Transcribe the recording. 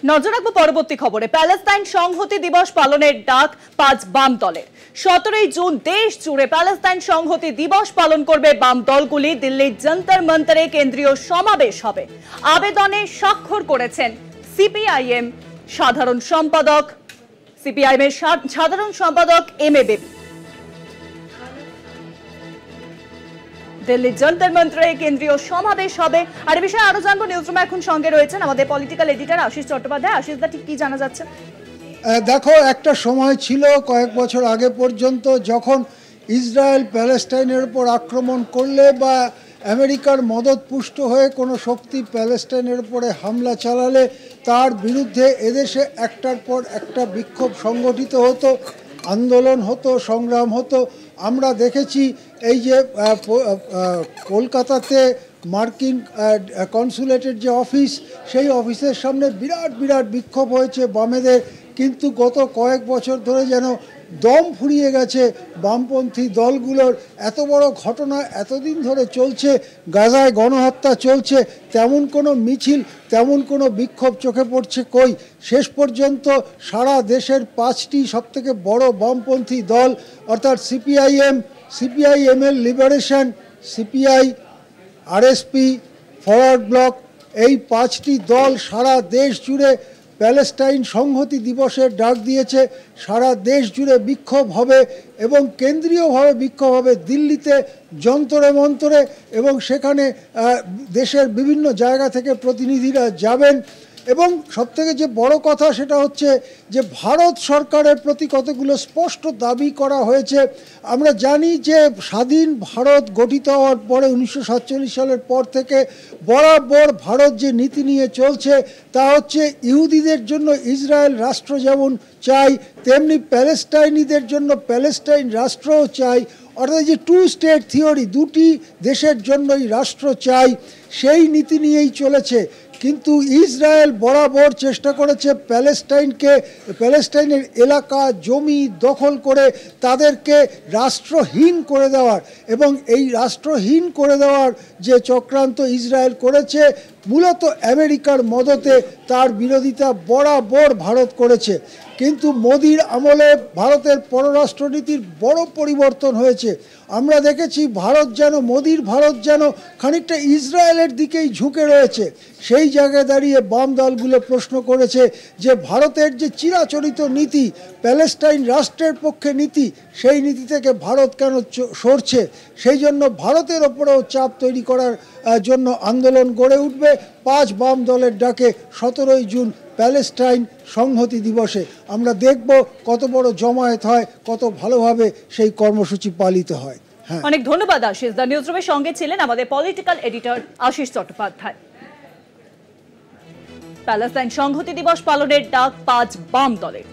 নজর রাখবো পরবর্তী খবরে। প্যালেস্তাইন সংহতি দিবস পালনের ডাক 5 বাম দলের। 17 জুন দেশ জুড়ে প্যালেস্তাইন সংহতি দিবস পালন করবে বাম দলগুলি। দিল্লির জন্তর মন্তরে কেন্দ্রীয় সমাবেশ হবে। আবেদনে স্বাক্ষর করেছেন সিপিআইএম সাধারণ সম্পাদক এম এ বেবি। দিল্লির জন্তর মন্তরে কেন্দ্রীয় সমাবেশ হবে। আর এই বিষয়ে আরো জানবো, নিউজরুমে এখন সঙ্গে রয়েছেন আমাদের পলিটিক্যাল এডিটর আশিস চট্টোপাধ্যায়। আশিস দা, ঠিক কি জানা যাচ্ছে? দেখো, একটা সময় ছিল কয়েক বছর আগে পর্যন্ত যখন ইসরায়েল প্যালেস্টাইনের উপর আক্রমণ করলে বা আমেরিকার মদতপুষ্ট হয়ে কোনো শক্তি প্যালেস্টাইনের উপরে হামলা চালালে তার বিরুদ্ধে এদেশে একটার পর একটা বিক্ষোভ সংগঠিত হতো, আন্দোলন হতো, সংগ্রাম হতো। আমরা দেখেছি এই যে কলকাতাতে মার্কিন কনসুলেটের যে অফিস, সেই অফিসের সামনে বিরাট বিরাট বিক্ষোভ হয়েছে বামেদের। কিন্তু গত কয়েক বছর ধরে যেন দম ফুরিয়ে গেছে বামপন্থী দলগুলোর। এত বড় ঘটনা এতদিন ধরে চলছে, গাজায় গণহত্যা চলছে, তেমন কোনো মিছিল, তেমন কোনো বিক্ষোভ চোখে পড়ছে কই? শেষ পর্যন্ত সারা দেশের 5টি সবথেকে বড় বামপন্থী দল, অর্থাৎ সিপিআইএমের Liberation, CPI, RSP, forward bloc, এই 5টি দল সারা দেশ জুড়ে প্যালেস্টাইন সংহতি দিবসের ডাক দিয়েছে। সারা দেশ জুড়ে বিক্ষোভ হবে এবং কেন্দ্রীয়ভাবে বিক্ষোভ হবে দিল্লিতে যন্তরে মন্তরে, এবং সেখানে দেশের বিভিন্ন জায়গা থেকে প্রতিনিধিরা যাবেন। এবং সবথেকে যে বড় কথা সেটা হচ্ছে যে ভারত সরকারের প্রতি কতগুলো স্পষ্ট দাবি করা হয়েছে। আমরা জানি যে স্বাধীন ভারত গঠিত হওয়ার পরে 1947 সালের পর থেকে বরাবর ভারত যে নীতি নিয়ে চলছে তা হচ্ছে ইহুদিদের জন্য ইসরায়েল রাষ্ট্র যেমন চাই, তেমনি প্যালেস্টাইনিদের জন্য প্যালেস্টাইন রাষ্ট্রও চাই। অর্থাৎ যে 2 স্টেট থিওরি, দুটি দেশের জন্যই রাষ্ট্র চাই, সেই নীতি নিয়েই চলেছে। কিন্তু ইসরায়েল বরাবর চেষ্টা করেছে প্যালেস্টাইনের এলাকা, জমি দখল করে তাদেরকে রাষ্ট্রহীন করে দেওয়ার, এবং এই রাষ্ট্রহীন করে দেওয়ার যে চক্রান্ত ইসরায়েল করেছে মূলত আমেরিকার মদতে, তার বিরোধিতা বরাবর ভারত করেছে। কিন্তু মোদির আমলে ভারতের পররাষ্ট্রনীতির বড় পরিবর্তন হয়েছে। আমরা দেখেছি মোদির ভারত যেন খানিকটা ইসরায়েলের দিকেই ঝুঁকে রয়েছে। সেই জায়গায় দাঁড়িয়ে বাম দলগুলো প্রশ্ন করেছে যে ভারতের যে চিরাচরিত নীতি, প্যালেস্টাইন রাষ্ট্রের পক্ষে নীতি, সেই নীতি থেকে ভারত কেন সরছে। সেই জন্য ভারতের ওপরেও চাপ তৈরি করার জন্য আন্দোলন গড়ে উঠবে 5 বাম দলের ডাকে 17 জুন প্যালেস্টাইন সংহতি দিবসে। আমরা দেখব কত বড় জমায়েত হয়, কত ভালোভাবে সেই কর্মসূচি পালিত হয়। হ্যাঁ, অনেক ধন্যবাদ আশিস দা। নিউজরুমের সঙ্গে ছিলেন আমাদের political editor Ashis Chattopadhyay. Palestine সংহতি দিবস পালনের ডাক 5 বাম দলের।